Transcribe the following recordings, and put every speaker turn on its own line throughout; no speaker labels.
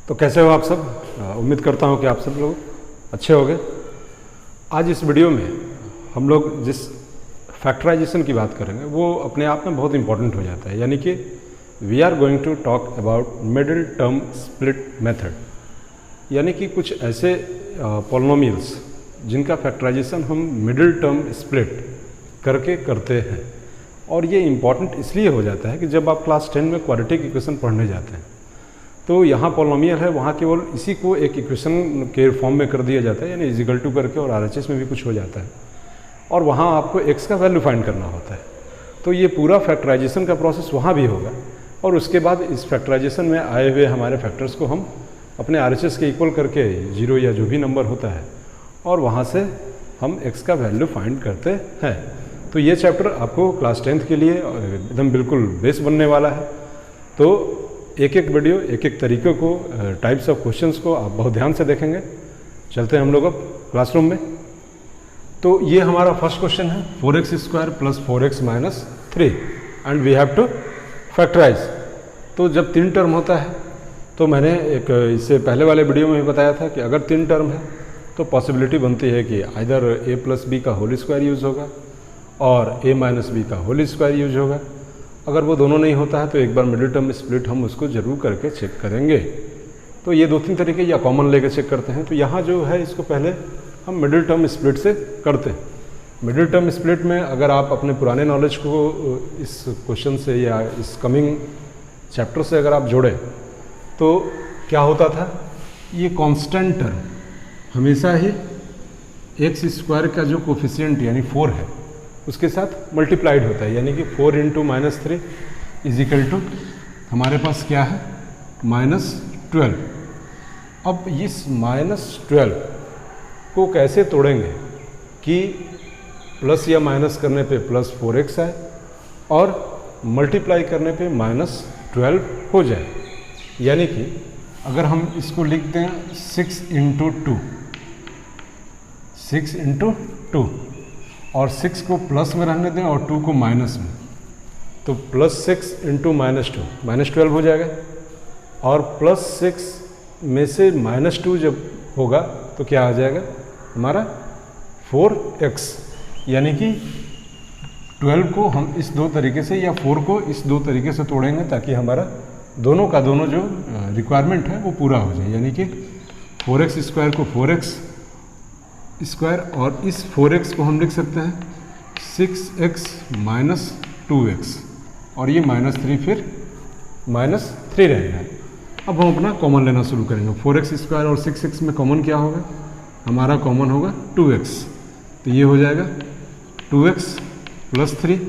तो कैसे हो आप सब। उम्मीद करता हूँ कि आप सब लोग अच्छे होंगे। आज इस वीडियो में हम लोग जिस फैक्टराइजेशन की बात करेंगे वो अपने आप में बहुत इंपॉर्टेंट हो जाता है, यानी कि we are going to talk about middle term split method, यानी कि कुछ ऐसे पॉलिनोमियल्स जिनका फैक्टराइजेशन हम मिडिल टर्म स्प्लिट करके करते हैं। और ये इम्पॉर्टेंट इसलिए हो जाता है कि जब आप क्लास 10 में क्वाड्रेटिक इक्वेशन पढ़ने जाते हैं तो यहाँ पॉलिनोमियल है, वहाँ केवल इसी को एक इक्वेशन के फॉर्म में कर दिया जाता है, यानी इजिकल टू करके, और आरएचएस में भी कुछ हो जाता है और वहाँ आपको एक्स का वैल्यू फाइंड करना होता है। तो ये पूरा फैक्टराइजेशन का प्रोसेस वहाँ भी होगा और उसके बाद इस फैक्टराइजेशन में आए हुए हमारे फैक्टर्स को हम अपने आरएचएस के इक्वल करके 0 या जो भी नंबर होता है और वहाँ से हम एक्स का वैल्यू फाइंड करते हैं। तो ये चैप्टर आपको क्लास 10th के लिए एकदम बिल्कुल बेस बनने वाला है। तो एक एक वीडियो, एक एक तरीके को, टाइप्स ऑफ क्वेश्चंस को आप बहुत ध्यान से देखेंगे। चलते हैं हम लोग अब क्लासरूम में। तो ये हमारा फर्स्ट क्वेश्चन है 4x² + 4x - 3 and we have to factorise. तो जब 3 टर्म होता है तो मैंने एक इससे पहले वाले वीडियो में भी बताया था कि अगर 3 टर्म है तो पॉसिबिलिटी बनती है कि आइदर a + b का होल स्क्वायर यूज़ होगा और a - b का होल स्क्वायर यूज होगा। अगर वो दोनों नहीं होता है तो एक बार मिडिल टर्म स्प्लिट हम उसको जरूर करके चेक करेंगे। तो ये 2-3 तरीके या कॉमन लेके चेक करते हैं। तो यहाँ जो है इसको पहले हम मिडिल टर्म स्प्लिट से करते हैं। मिडिल टर्म स्प्लिट में अगर आप अपने पुराने नॉलेज को इस क्वेश्चन से या इस कमिंग चैप्टर से अगर आप जोड़ें तो क्या होता था, ये कांस्टेंट टर्म हमेशा ही x² का जो कोफिशिएंट यानी 4 है उसके साथ मल्टीप्लाइड होता है, यानी कि 4 × -3 = हमारे पास क्या है -12। अब इस -12 को कैसे तोड़ेंगे कि प्लस या माइनस करने पे +4x आए और मल्टीप्लाई करने पे -12 हो जाए। यानी कि अगर हम इसको लिख दें 6 × 2, 6 × 2 और 6 को प्लस में रहने दें और 2 को माइनस में, तो +6 × -2 -12 हो जाएगा। और +6 में से -2 जब होगा तो क्या आ जाएगा हमारा 4x, यानी कि 12 को हम इस 2 तरीके से या 4 को इस 2 तरीके से तोड़ेंगे ताकि हमारा दोनों का दोनों जो रिक्वायरमेंट है वो पूरा हो जाए। यानी कि 4x² को 4x² और इस 4x को हम लिख सकते हैं 6x - 2x और ये -3 फिर -3 रहेगा। अब हम अपना कॉमन लेना शुरू करेंगे। 4x² और 6x में कॉमन क्या होगा, हमारा कॉमन होगा 2x। तो ये हो जाएगा 2x + 3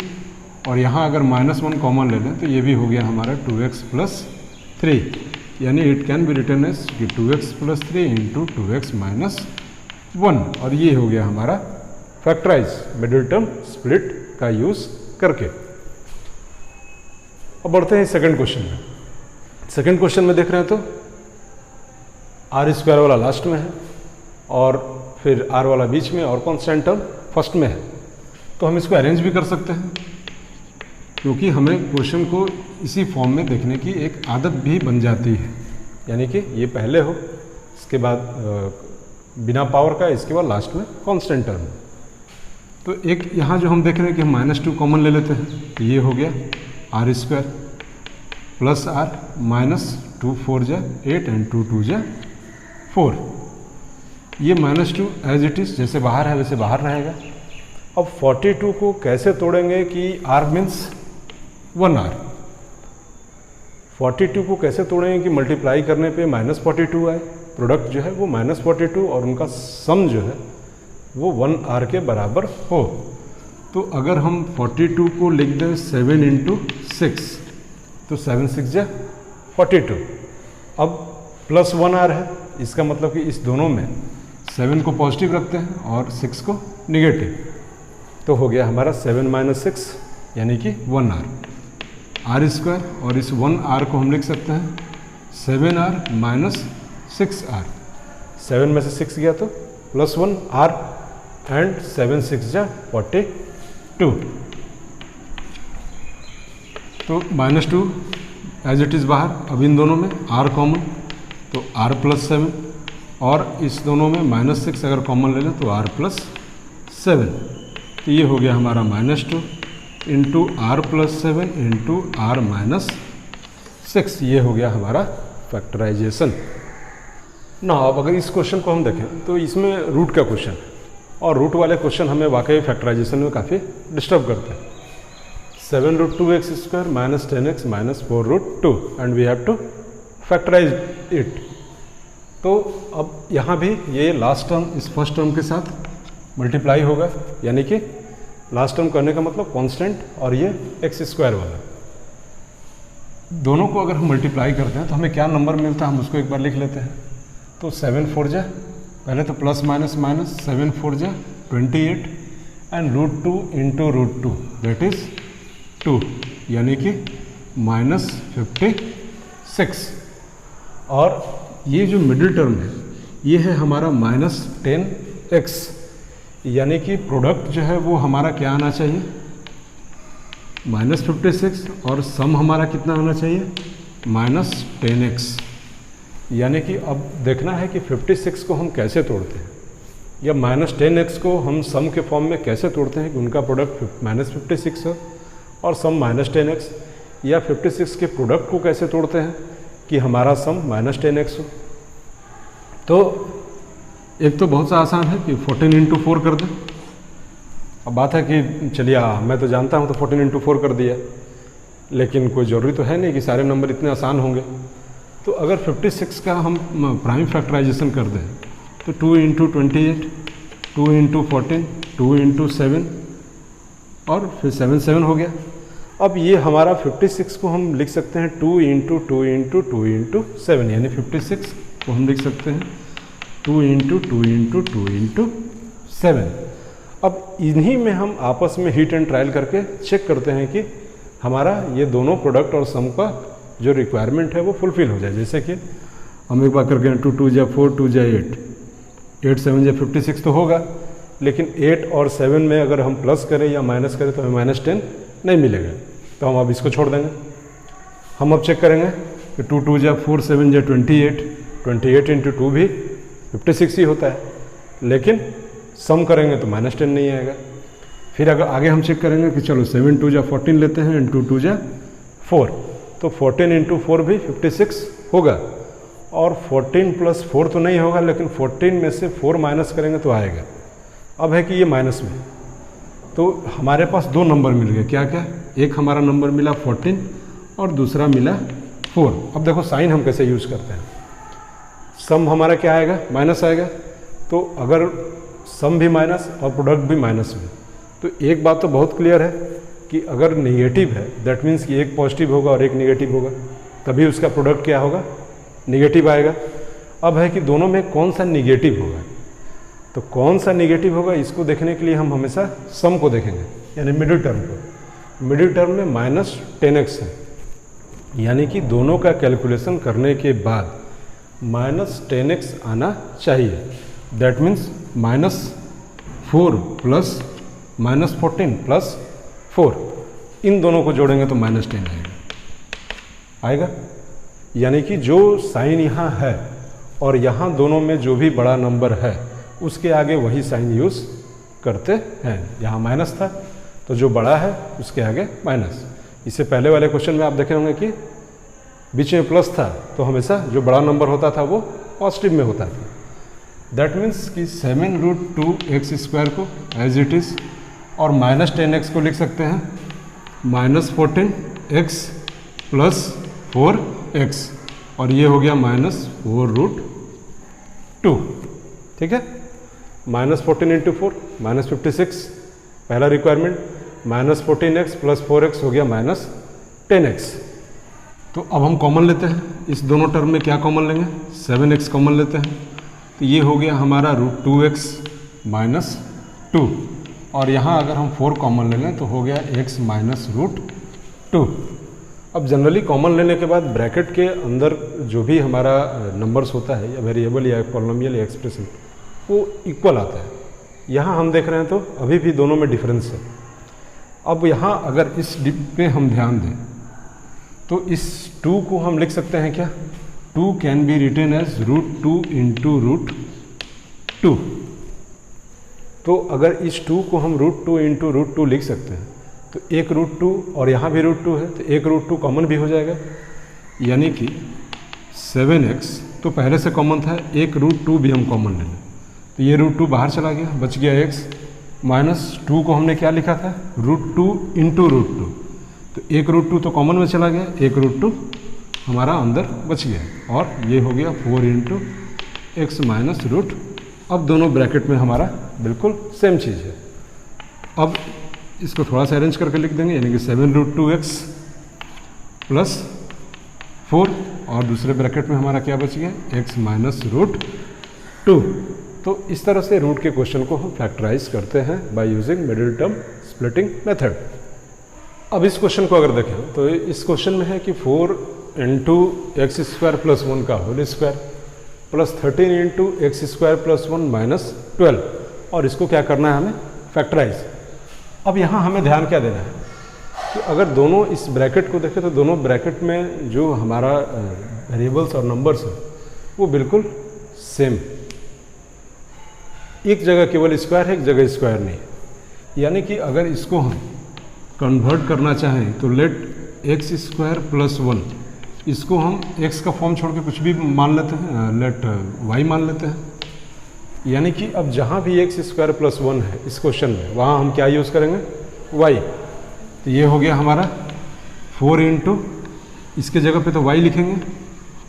और यहाँ अगर -1 कॉमन ले लें तो ये भी हो गया हमारा 2x + 3, यानी it can be written as 2x + 3 × 2x - 1। और ये हो गया हमारा फैक्टराइज मिडिल टर्म स्प्लिट का यूज़ करके। अब बढ़ते हैं सेकंड क्वेश्चन में। सेकंड क्वेश्चन में देख रहे हैं तो r² वाला लास्ट में है और फिर r वाला बीच में और कांस्टेंट टर्म फर्स्ट में है। तो हम इसको अरेंज भी कर सकते हैं क्योंकि हमें क्वेश्चन को इसी फॉर्म में देखने की एक आदत भी बन जाती है, यानी कि ये पहले हो, इसके बाद बिना पावर का, इसके बाद लास्ट में कांस्टेंट टर्म। तो एक यहाँ जो हम देख रहे हैं कि हम -2 कॉमन ले लेते हैं, तो ये हो गया r² + r -2 4 जा 8 एंड 2 2 जा 4। ये -2 एज इट इज़ जैसे बाहर है वैसे बाहर रहेगा। अब 42 को कैसे तोड़ेंगे कि r मीन्स 1r। 42 को कैसे तोड़ेंगे कि मल्टीप्लाई करने पे -42 आए, प्रोडक्ट जो है वो -42 और उनका सम जो है वो 1r के बराबर हो। तो अगर हम 42 को लिख दें 7 × 6 तो 7 6 जा 42। अब +1r है, इसका मतलब कि इस दोनों में 7 को पॉजिटिव रखते हैं और 6 को निगेटिव, तो हो गया हमारा 7 - 6 यानी कि 1r। r² और इस 1r को हम लिख सकते हैं 7r - 6r। 7 में से 6 गया तो +1r एंड 7 6 जा 42। तो -2 एज इट इज़ बाहर। अब इन दोनों में r कॉमन, तो r प्लस 7, और इस दोनों में -6 अगर कॉमन ले लें तो r प्लस 7, तो ये हो गया हमारा -2 into r plus 7 into r minus 6, ये हो गया हमारा फैक्टराइजेशन ना। अब अगर इस क्वेश्चन को हम देखें तो इसमें रूट का क्वेश्चन है, और रूट वाले क्वेश्चन हमें वाकई फैक्टराइजेशन में काफ़ी डिस्टर्ब करते हैं। 7√2x² minus 10x minus 4√2 and we have to factorise it. तो अब यहाँ भी ये लास्ट टर्म इस फर्स्ट टर्म के साथ मल्टीप्लाई होगा, यानी कि लास्ट टर्म करने का मतलब कांस्टेंट और ये x² वाला, दोनों को अगर हम मल्टीप्लाई करते हैं तो हमें क्या नंबर मिलता है हम उसको एक बार लिख लेते हैं। तो 7 4 जा, पहले तो प्लस माइनस माइनस, 7 4 जा 28 एंड √2 इंटू √2 दैट इज 2, यानी कि -56। और ये जो मिडिल टर्म है ये है हमारा -10x, यानी कि प्रोडक्ट जो है वो हमारा क्या आना चाहिए, -56, और सम हमारा कितना आना चाहिए, -10x। यानी कि अब देखना है कि 56 को हम कैसे तोड़ते हैं, या -10x को हम सम के फॉर्म में कैसे तोड़ते हैं कि उनका प्रोडक्ट -56 हो और सम -10x, या 56 के प्रोडक्ट को कैसे तोड़ते हैं कि हमारा सम -10x हो। तो एक तो बहुत सा आसान है कि 14 इंटू 4 कर दें। अब बात है कि चलिए मैं तो जानता हूँ तो 14 इंटू 4 कर दिया, लेकिन कोई ज़रूरी तो है नहीं कि सारे नंबर इतने आसान होंगे। तो अगर 56 का हम प्राइम फैक्टराइजेशन कर दें तो 2 इंटू 28, 2 इंटू 14, 2 इंटू 7 और फिर 7 7 हो गया। अब ये हमारा 56 को हम लिख सकते हैं 2 इंटू 2 इंटू 2 इंटू 7, यानी 56 को हम लिख सकते हैं 2 इंटू 2 इंटू 2 इंटू 7। अब इन्हीं में हम आपस में हीट एंड ट्रायल करके चेक करते हैं कि हमारा ये दोनों प्रोडक्ट और सम का जो रिक्वायरमेंट है वो फुलफिल हो जाए। जैसे कि हम एक बार करके 2 2 जा 4, 2 जा 8, 8 7 जा 56 तो होगा, लेकिन 8 और 7 में अगर हम प्लस करें या माइनस करें तो हमें -10 नहीं मिलेगा, तो हम अब इसको छोड़ देंगे। हम अब चेक करेंगे कि 2 2 जा 4, 7 जा 28, 28 इंटू 2 भी 56 ही होता है, लेकिन सम करेंगे तो -10 नहीं आएगा। फिर अगर आगे हम चेक करेंगे कि चलो 7 2 जा 14 लेते हैं एंड 2 2 जा 4, तो 14 इंटू 4 भी 56 होगा, और 14 प्लस 4 तो नहीं होगा, लेकिन 14 में से 4 माइनस करेंगे तो आएगा। अब है कि ये माइनस में, तो हमारे पास दो नंबर मिल गए। क्या क्या, एक हमारा नंबर मिला 14 और दूसरा मिला 4। अब देखो साइन हम कैसे यूज़ करते हैं। सम हमारा क्या आएगा, माइनस आएगा, तो अगर सम भी माइनस और प्रोडक्ट भी माइनस में, तो एक बात तो बहुत क्लियर है कि अगर नेगेटिव है दैट मीन्स कि एक पॉजिटिव होगा और एक नेगेटिव होगा, तभी उसका प्रोडक्ट क्या होगा, नेगेटिव आएगा। अब है कि दोनों में कौन सा नेगेटिव होगा, तो कौन सा नेगेटिव होगा इसको देखने के लिए हम हमेशा सम को देखेंगे, यानी मिडिल टर्म को। मिडिल टर्म में -10x है, यानी कि दोनों का कैलकुलेशन करने के बाद -10x आना चाहिए। दैट मीन्स -4 प्लस -14 प्लस 4, इन दोनों को जोड़ेंगे तो -10 आएगा। यानी कि जो साइन यहाँ है और यहाँ दोनों में जो भी बड़ा नंबर है उसके आगे वही साइन यूज़ करते हैं। यहाँ माइनस था तो जो बड़ा है उसके आगे माइनस। इससे पहले वाले क्वेश्चन में आप देखे होंगे कि बीच में प्लस था तो हमेशा जो बड़ा नंबर होता था वो पॉजिटिव में होता था। दैट मीन्स कि 7√2x² को एज इट इज़ और -10x को लिख सकते हैं -14x प्लस 4x, और ये हो गया -4√2। ठीक है, -14 इंटू 4 -56 पहला रिक्वायरमेंट, -14x प्लस 4x हो गया -10x। तो अब हम कॉमन लेते हैं, इस दोनों टर्म में क्या कॉमन लेंगे, 7x कॉमन लेते हैं, तो ये हो गया हमारा √2x माइनस 2, और यहाँ अगर हम 4 कॉमन ले लें तो हो गया x माइनस √2। अब जनरली कॉमन लेने के बाद ब्रैकेट के अंदर जो भी हमारा नंबर्स होता है या वेरिएबल या पॉलिनोमियल या एक्सप्रेशन वो इक्वल आता है। यहाँ हम देख रहे हैं तो अभी भी दोनों में डिफरेंस है। अब यहाँ अगर इस डिप पे हम ध्यान दें तो इस 2 को हम लिख सकते हैं क्या 2 can be written as √2 into √2। तो अगर इस 2 को हम √2 इंटू √2 लिख सकते हैं तो एक √2 और यहाँ भी √2 है तो एक √2 कॉमन भी हो जाएगा, यानी कि 7x तो पहले से कॉमन था, एक √2 भी हम कॉमन ले लें तो ये √2 बाहर चला गया, बच गया x माइनस 2 को हमने क्या लिखा था √2 इंटू √2, तो एक √2 तो कॉमन में चला गया, एक √2 हमारा अंदर बच गया और ये हो गया 4 इंटू एक्स माइनस √। अब दोनों ब्रैकेट में हमारा बिल्कुल सेम चीज़ है। अब इसको थोड़ा सा अरेंज करके लिख देंगे, यानी कि 7√2x प्लस 4 और दूसरे ब्रैकेट में हमारा क्या बच गया x माइनस √2। तो इस तरह से रूट के क्वेश्चन को हम फैक्टराइज करते हैं by using middle term splitting method. अब इस क्वेश्चन को अगर देखें तो इस क्वेश्चन में है कि 4 इंटू एक्स स्क्वायर प्लस 1 का whole square plus 13 into x square plus 1 minus 12, और इसको क्या करना है हमें फैक्टराइज। अब यहाँ हमें ध्यान क्या देना है कि अगर दोनों इस ब्रैकेट को देखें तो दोनों ब्रैकेट में जो हमारा वेरिएबल्स और नंबर्स है वो बिल्कुल सेम, एक जगह केवल स्क्वायर है, एक जगह स्क्वायर नहीं, यानी कि अगर इसको हम कन्वर्ट करना चाहें तो लेट एक्स स्क्वायर प्लस 1, इसको हम x का फॉर्म छोड़ के कुछ भी मान लेते हैं, लेट y मान लेते हैं, यानी कि अब जहाँ भी एक्स स्क्वायर प्लस 1 है इस क्वेश्चन में वहाँ हम क्या यूज़ करेंगे y। तो ये हो गया हमारा 4 इंटू, इसके जगह पे तो y लिखेंगे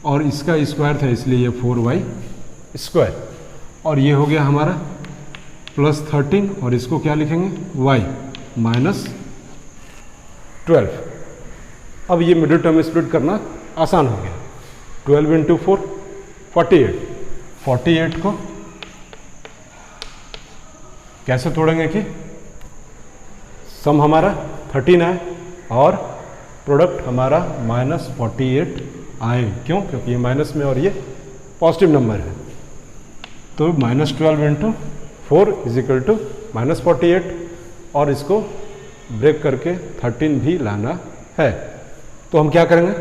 और इसका स्क्वायर था इसलिए ये 4y स्क्वायर, और ये हो गया हमारा प्लस 13 और इसको क्या लिखेंगे y माइनस 12। अब ये मिडिल टर्म स्प्लिट करना आसान हो गया, 12 इंटू 4 48 को कैसे तोड़ेंगे कि सम हमारा 13 आए और प्रोडक्ट हमारा माइनस 48 आए, क्यों? क्योंकि ये माइनस में और ये पॉजिटिव नंबर है। तो minus 12 into 4 is equal to minus 48, और इसको ब्रेक करके 13 भी लाना है। तो हम क्या करेंगे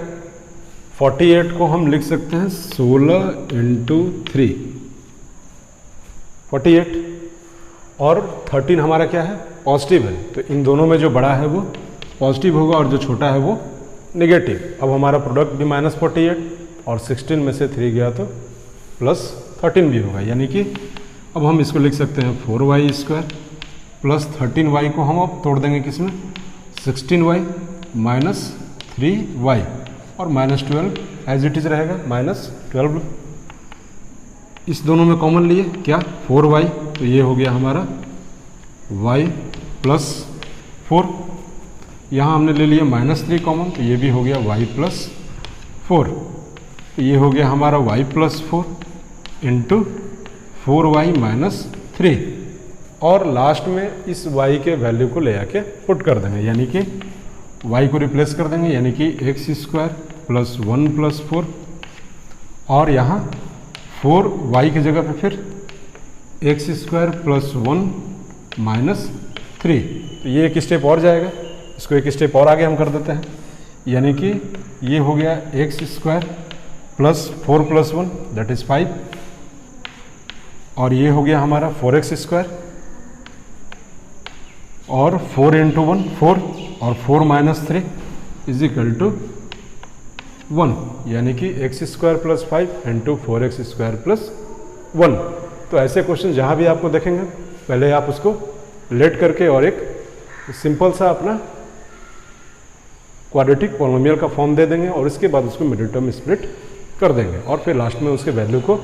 48 को हम लिख सकते हैं 16 इंटू 3 48, और 13 हमारा क्या है पॉजिटिव है, तो इन दोनों में जो बड़ा है वो पॉजिटिव होगा और जो छोटा है वो नेगेटिव। अब हमारा प्रोडक्ट भी माइनस 48 और 16 में से 3 गया तो प्लस 13 भी होगा, यानी कि अब हम इसको लिख सकते हैं 4y स्क्वायर प्लस 13y को हम अब तोड़ देंगे किसमें 16y माइनस 3y और माइनस 12 एज इट इज रहेगा माइनस 12। इस दोनों में कॉमन लिए क्या 4y, तो ये हो गया हमारा y प्लस 4, यहाँ हमने ले लिया माइनस 3 कॉमन तो ये भी हो गया y प्लस 4, ये हो गया हमारा y plus 4 into 4y minus 3, और लास्ट में इस y के वैल्यू को ले आके पुट कर देंगे, यानी कि y को रिप्लेस कर देंगे, यानी कि एक्स स्क्वायर प्लस 1 प्लस 4, और यहाँ 4y की जगह पे फिर एक्स स्क्वायर प्लस 1 माइनस 3, तो ये एक स्टेप और जाएगा, इसको एक स्टेप और आगे हम कर देते हैं, यानी कि ये हो गया x square plus 4 plus 1 that is 5, और ये हो गया हमारा 4x स्क्वायर और 4 इंटू 1 4 और 4 माइनस 3 इज इक्वल टू 1, यानी कि x square plus 5 into 4x square plus 1। तो ऐसे क्वेश्चन जहाँ भी आपको देखेंगे पहले आप उसको लेट करके और एक सिंपल सा अपना क्वाड्रेटिक पॉलिनोमियल का फॉर्म दे देंगे और इसके बाद उसको मिडिल टर्म स्प्लिट कर देंगे और फिर लास्ट में उसके वैल्यू को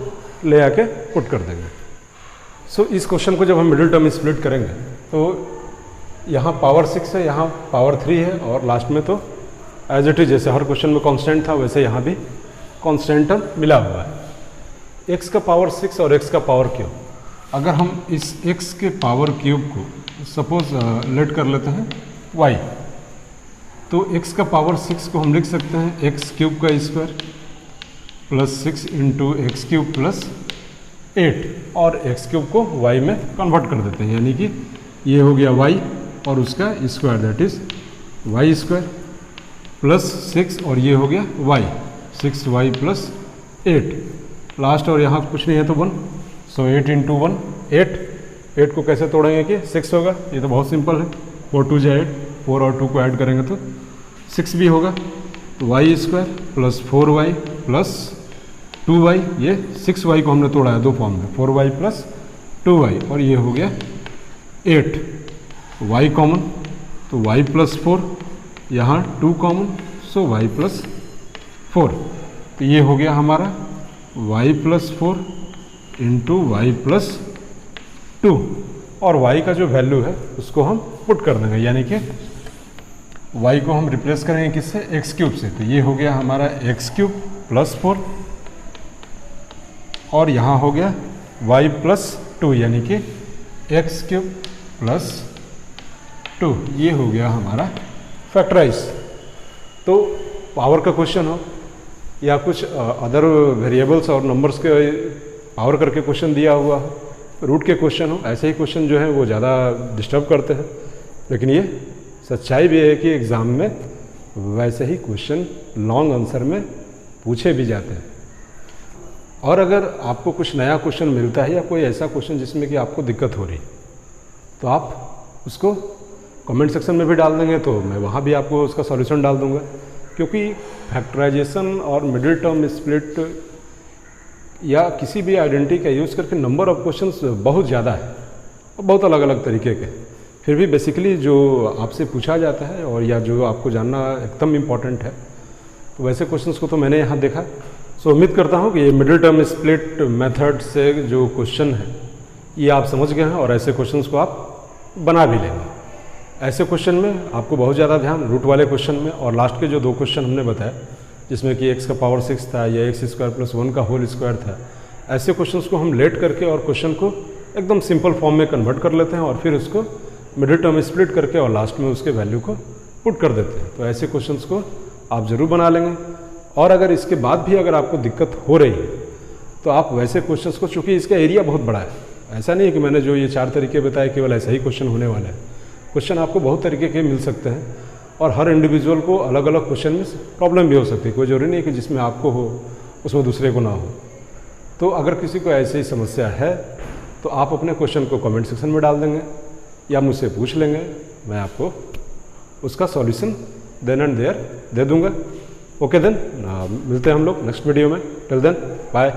ले आके पुट कर देंगे। सो इस क्वेश्चन को जब हम मिडिल टर्म स्प्लिट करेंगे तो यहाँ पावर 6 है, यहाँ पावर 3 है, और लास्ट में तो एज इट इज जैसे हर क्वेश्चन में कांस्टेंट था वैसे यहाँ भी कांस्टेंट टर्म मिला हुआ है। x का पावर 6 और x का पावर क्यूब, अगर हम इस x के पावर क्यूब को सपोज लेट कर लेते हैं y, तो x का पावर 6 को हम लिख सकते हैं x क्यूब का square plus 6 into x cube plus 8, और x क्यूब को y में कन्वर्ट कर देते हैं, यानी कि ये हो गया y और उसका square that is y square plus 6 और ये हो गया y 6y प्लस 8 लास्ट, और यहाँ कुछ नहीं है तो 1, सो 8 इंटू 1 8। 8 को कैसे तोड़ेंगे कि 6 होगा, ये तो बहुत सिंपल है, 4 2 जा 8, 4 और 2 को ऐड करेंगे तो 6 भी होगा। तो Y square plus 4y plus 2y, ये 6y को हमने तोड़ा है दो फॉर्म में, 4y प्लस 2y, और ये हो गया 8। y कॉमन तो y प्लस 4, यहाँ 2 कॉमन, सो y प्लस 4। तो ये हो गया हमारा y plus 4 into y plus 2, और y का जो वैल्यू है उसको हम पुट कर देंगे, यानी कि y को हम रिप्लेस करेंगे किससे, एक्स क्यूब से। तो ये हो गया हमारा एक्स क्यूब प्लस 4, और यहाँ हो गया y प्लस 2, यानी कि एक्स क्यूब प्लस 2। ये हो गया हमारा फैक्टराइज। तो पावर का क्वेश्चन हो या कुछ अदर वेरिएबल्स और नंबर्स के पावर करके क्वेश्चन दिया हुआ हो, रूट के क्वेश्चन हो, ऐसे ही क्वेश्चन जो है वो ज़्यादा डिस्टर्ब करते हैं। लेकिन ये सच्चाई भी है कि एग्ज़ाम में वैसे ही क्वेश्चन लॉन्ग आंसर में पूछे भी जाते हैं। और अगर आपको कुछ नया क्वेश्चन मिलता है या कोई ऐसा क्वेश्चन जिसमें कि आपको दिक्कत हो रही, तो आप उसको कमेंट सेक्शन में भी डाल देंगे, तो मैं वहाँ भी आपको उसका सॉल्यूशन डाल दूँगा। क्योंकि फैक्टराइजेशन और मिडिल टर्म स्प्लिट या किसी भी आइडेंटिटी का यूज़ करके नंबर ऑफ क्वेश्चंस बहुत ज़्यादा है और बहुत अलग अलग तरीके के, फिर भी बेसिकली जो आपसे पूछा जाता है और या जो आपको जानना एकदम इम्पॉर्टेंट है, तो वैसे क्वेश्चंस को तो मैंने यहाँ देखा। सो उम्मीद करता हूँ कि ये मिडिल टर्म स्प्लिट मेथड से जो क्वेश्चन है ये आप समझ गए हैं और ऐसे क्वेश्चंस को आप बना भी लेंगे। ऐसे क्वेश्चन में आपको बहुत ज़्यादा ध्यान रूट वाले क्वेश्चन में, और लास्ट के जो दो क्वेश्चन हमने बताया जिसमें कि x का पावर 6 था या x स्क्वायर प्लस 1 का होल स्क्वायर था, ऐसे क्वेश्चंस को हम लेट करके और क्वेश्चन को एकदम सिंपल फॉर्म में कन्वर्ट कर लेते हैं और फिर उसको मिडिल टर्म स्प्लिट करके और लास्ट में उसके वैल्यू को पुट कर देते हैं। तो ऐसे क्वेश्चंस को आप ज़रूर बना लेंगे। और अगर इसके बाद भी अगर आपको दिक्कत हो रही है तो आप वैसे क्वेश्चंस को, चूँकि इसका एरिया बहुत बड़ा है, ऐसा नहीं है कि मैंने जो ये 4 तरीके बताए केवल ऐसा ही क्वेश्चन होने वाला है। क्वेश्चन आपको बहुत तरीके के मिल सकते हैं और हर इंडिविजुअल को अलग अलग क्वेश्चन में प्रॉब्लम भी हो सकती है। कोई जरूरी नहीं है कि जिसमें आपको हो उसमें दूसरे को ना हो। तो अगर किसी को ऐसी ही समस्या है तो आप अपने क्वेश्चन को कमेंट सेक्शन में डाल देंगे या मुझसे पूछ लेंगे, मैं आपको उसका सॉल्यूशन देन एंड देयर दे दूंगा। ओके देन, मिलते हैं हम लोग नेक्स्ट वीडियो में। Till then bye.